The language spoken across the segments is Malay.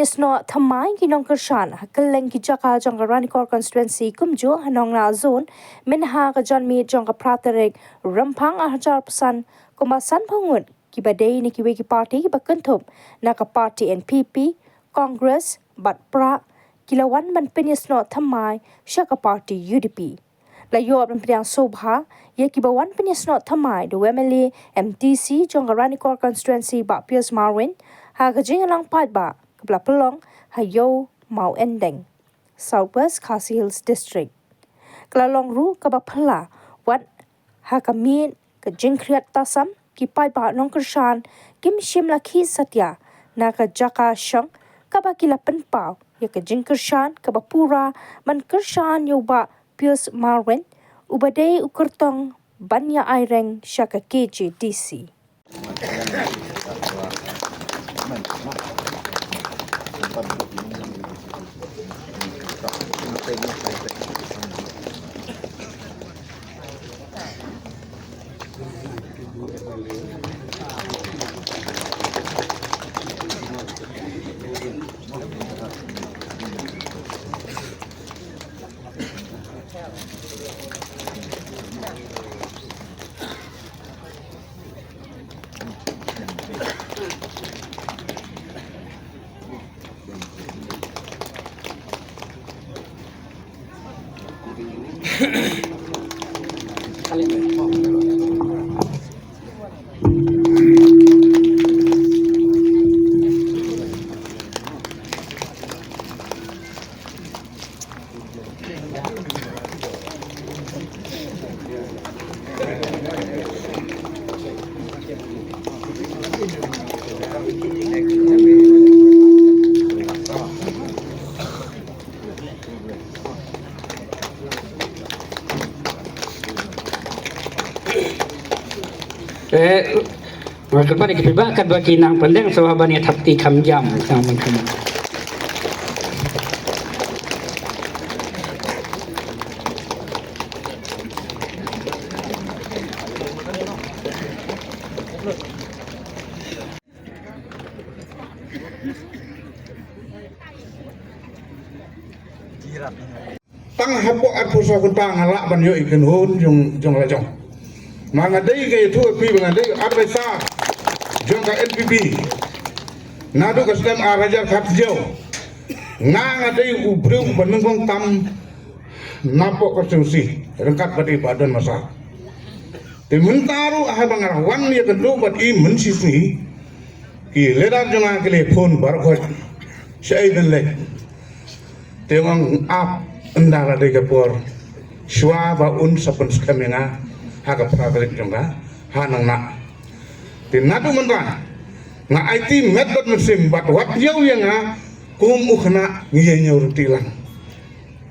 penyesno thamai kinong kershan hakeleng ki jaka jong Ranikor constituency kumjo hanong na zone minha ka janmi jong ka praterek rampang ahajar pesan kumasan pangun ki badai ni ki weki party ki bakentup na ka party NPP Congress bat pra kilawan man penyesno thamai syaka party UDP layo ban priang sobha ye ki bawan penyesno thamai do MLA MTC jong Ranikor constituency ba Piers Marwin ha ka jingalang pat ba Kepala Pelong, Hayo, Mau Endeng, Southwest Khasi Hills District. Kelalong ru kaba pela, wat hakamin ke jingkriat tasam, kipai ba nong kershan, kim shim laki satya, na ke jaka syang, kaba kila penpau, ya ke jingkershan, kaba pura, man kershan yo ba Piers Marwin, ubadai ukertong, banya aireng syaka KJDC. Kepada kepibakan bagi nang pendeng sahabat ni tapti kamjam sama kamu. Tang hapok at puso kun tang hala ban yo ikan hun jong la jong. Mangadai ke tu pi mangadai adresa jong ka NPP. Nadu ka stem arajar khat jo. Ngadai ubreu banung tam napok konstitusi rengkat badi badan masa. Tementaru ah bangarawan ya kendo badi mensisni ki ledar jong ke phone bar khot. Sai den le. Tengong ap endara de kapor shwa ba un sapun skamenga haga praterik jonga hanang na tinadu menra na IT medot mesim bat wat yau yang kum ukhna ngiye nyurutilang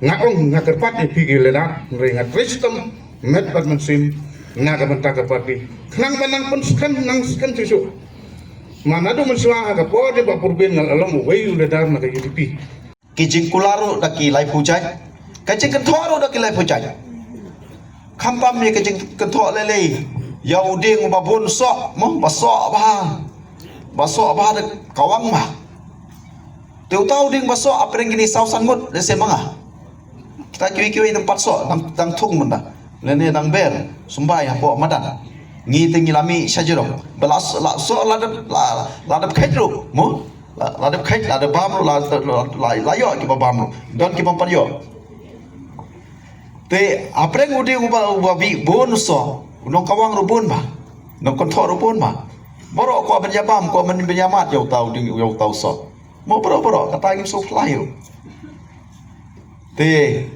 na ong na kerpat ipigi leda ringa tristem medot mesim na ka benta kapati knang manang pun nang skan susu manadu menswa haga por de ba purbin ngal along wei leda na ka UDP kijing kularo daki lai pujai kajing kentoro daki lai pujai kampam ye kajing kentoro lele yau ding babun sok mo basok bah de kawang mah teu tau ding basok apa yang gini sau sangut de semanga kita kiwi tempat sok dang tung menda lene dang ber sumbai hapo madan ngi tingi lami sajero belas la so ladap khaitru mo ladap khait ladap bam layo ki bam don ki pampan yo te apreng udi uba bi bonso nong kawang rubun ba nong kontor rubun ba boro ko benjabam ko benjamat yo tau so mo boro kata ngim so flayo te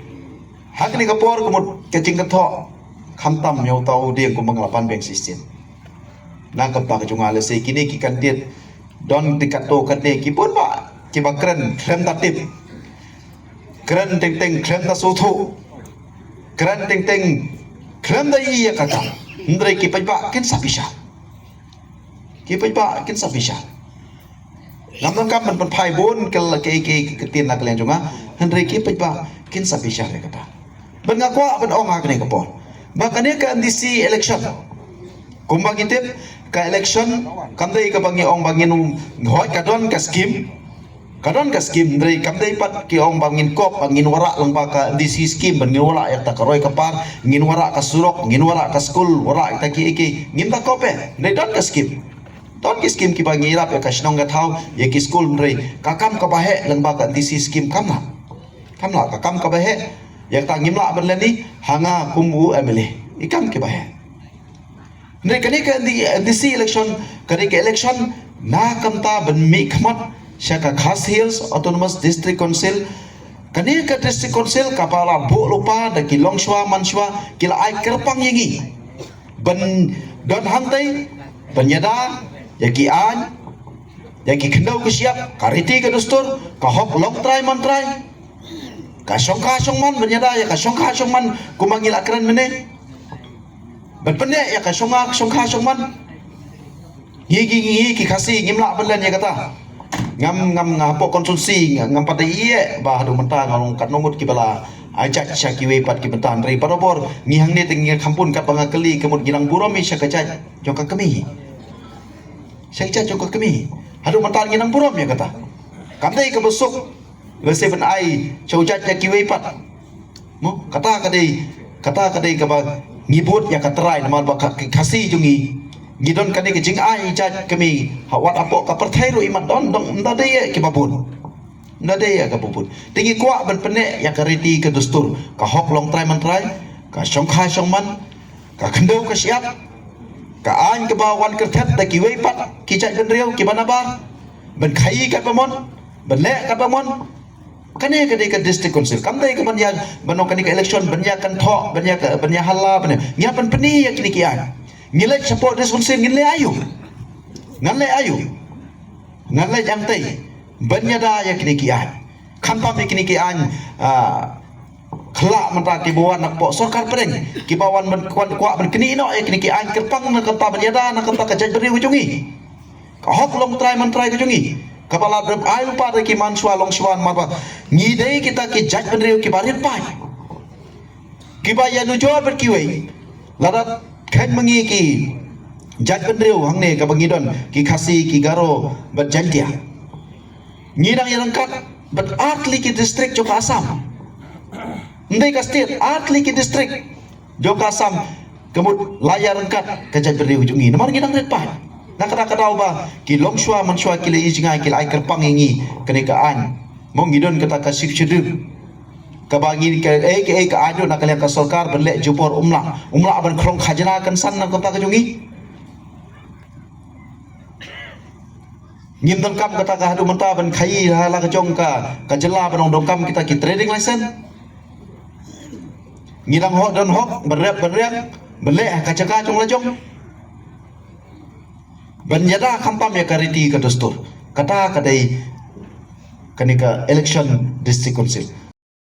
hakni kapor ko kecing ketho khantam yo tau ding ko manglapan bank system nang kapag jungale se kini ki kandidat don dikato kade ki pun ba ki bakren krem tatip kren teng krem ta sotho kren teng krem da iya kata ndre ki pajba ken sabisha lamdam kam man pai bon kel ke tin nak len jonga ndre ki pajba ken sabisha re kata ben ngakwa ben ong ak ne kapor bakane ka ndisi election kumbang itip ka election kandai ka bangi ong bangin hoi ka don ka scheme kadon ka skim dari kamdai pat ki ong bangin kop bangin wara lang ba ka DC skim bangin wara yak ta karoi kapar ngin wara ka surok ngin wara ka school wara ta ki ngin ta kope nei don ka skim don ki skim ki bangi rap ka shnong ga thau ye ki school mrei ka kam ka bahe lang ba ka DC skim kamla ka kam ka bahe yak ta ngimla ban leni hanga kumu emele ikam ki bahe nei kani ka DC election kani ka election na kamta ban mi khmat Syaka Khas Hills Autonomous District Council kani ka District Council kapala bu lupa da ki Longshwa Manshwa kila ai kerpang yingi ban don hantai penyada yaki an yaki kendau ke siap kariti ke dustur ka hok long try man try ka songka songman penyada ya ka songka songman kumangil akran mene ban pene ya ka songka songman yigi ki khasi ngimla belan ya kata ngam ngapo konsumsi ngam pada iye bah du mentang ngong kat nomut ki bala ajak syaki we pat ki bentan ri parobor ngihang ni tengi kampun kat bangakeli kemut ginang buromi syakacat joka kemi syakacat joka kemi hadu mentan ginang burom ya kata kamdai ke besuk le 7i chaucat syaki we pat mo kata kadai ke ba ngibut ya katrai nama ba kasi jungi gidon kani ke jing ai jat kami hawat apo ka perthai ru imat don dong ndade ye ke babun ndade ye ke babun tingi kwa ban pene ya kariti ke dustur ka hok long trai man trai ka songkha songman ka khendau ka siap ka an ke bawan ke thet da ki wei pat ki jat ben riau ki banabar ben khai ka pamon ben le ka pamon kani ke district council kamdai ke ban ya banok kani ke election ban ya kan tho ban ya hala ban ya ban peni ya kini kian ngilai support responsive ngilai ayu ngalai jang tai banyada ya kini kian khampa me kini kian khla manta ki bawan nak po sarkar pereng ki bawan ban kwa ban kini no ya kini kian kerpang na kata banyada na kata ka jaj beri ujungi ka hok long try man try ujungi kapala ayu pa ki manswa long swan mapa ngidei kita ki jaj beri ki barit pai ki bayanu jor ber ki wei larat kan mengi ki jat benriu hang ne ka bangidon ki khasi ki garo bat jantia ngidang yang kat bat atli ki district joka asam ndai ka state atli ki district joka asam kemut layar kat ka jat benriu jungi namar ngidang ret pat nak kata ba ki longshwa manshwa ki le jingai ki ai kerpang ingi kenekaan mong ngidon kata ka siksedu kabagi ke aju nak kalian ke sarkar berlek jupor umla ban krong khajana kan san nak kata kejungi ngim dongkam kata ka hadu menta ban khai hala ka jong ka jela ban dongkam kita ki trading license ngidang hok dan hok berrep berlek ka caka jong lajong ban yada khampam ya kariti ka dustur kata kadai kanika election district council